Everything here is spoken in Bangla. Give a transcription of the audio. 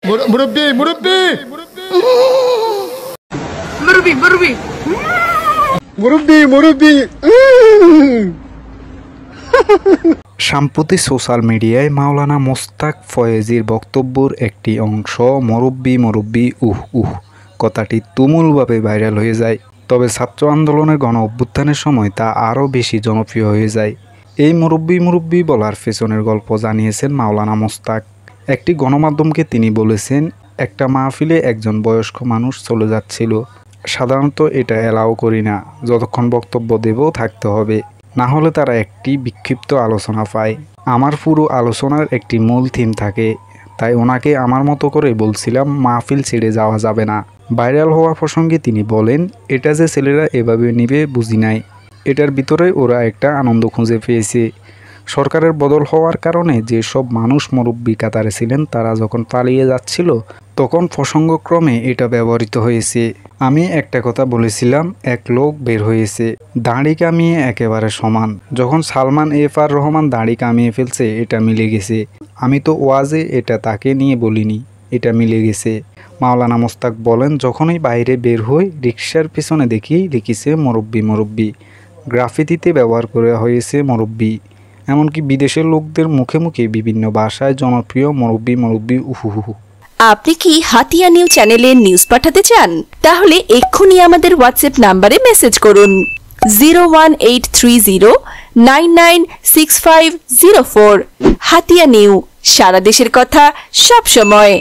মুরব্বি মুরব্বি মুরব্বি মুরব্বি মুরব্বি মুরব্বি সাম্প্রতিক সোশ্যাল মিডিয়ায় মাওলানা মোস্তাক ফয়েজীর বক্তব্যের একটি অংশ মুরব্বি মুরব্বি কথাটি তুমুলভাবে ভাইরাল হয়ে যায়। তবে ছাত্র আন্দোলনের গণ অভ্যুত্থানের সময় তা আরও বেশি জনপ্রিয় হয়ে যায়। এই মুরব্বি মুরব্বি বলার পেছনের গল্প জানিয়েছেন মাওলানা মোস্তাক। একটি গণমাধ্যমকে তিনি বলেছেন, একটা মাহফিলে একজন বয়স্ক মানুষ চলে যাচ্ছিল। সাধারণত এটা এলাও করি না, যতক্ষণ বক্তব্য দেব থাকতে হবে, না হলে তারা একটি বিক্ষিপ্ত আলোচনা পায়। আমার পুরো আলোচনার একটি মূল থিম থাকে, তাই ওনাকে আমার মতো করে বলছিলাম মাহফিল ছেড়ে যাওয়া যাবে না। ভাইরাল হওয়া প্রসঙ্গে তিনি বলেন, এটা যে ছেলেরা এভাবে নিবে বুঝি নাই, এটার ভিতরে ওরা একটা আনন্দ খুঁজে পেয়েছে। সরকারের বদল হওয়ার কারণে যেসব মানুষ মুরব্বি কাতারে ছিলেন তারা যখন পালিয়ে যাচ্ছিল তখন প্রসঙ্গক্রমে এটা ব্যবহৃত হয়েছে। আমি একটা কথা বলেছিলাম, এক লোক বের হয়েছে, দাড়ি কামিয়ে একেবারে সমান। যখন সালমান এফ.আর. রহমান দাড়ি কামিয়ে ফেলছে এটা মিলে গেছে। আমি তো ওয়াজে এটা তাকে নিয়ে বলিনি, এটা মিলে গেছে। মাওলানা মোস্তাক বলেন, যখনই বাইরে বের হই রিকশার পিছনে দেখি লিখেছে মুরব্বি মুরব্বি, গ্রাফিতিতে ব্যবহার করা হয়েছে মুরব্বি। এমনকি বিদেশের লোকদের মুখে মুখে বিভিন্ন ভাষায় জনপ্রিয় মুরব্বি মুরব্বি উহুহু। আপনি কি হাতিয়া নিউজ চ্যানেলে নিউজ পাঠাতে চান? তাহলে এক্ষুনি আমাদের হোয়াটসঅ্যাপ নাম্বারে মেসেজ করুন 01830996504। হাতিয়া নিউ, সারা দেশের কথা সব সময়।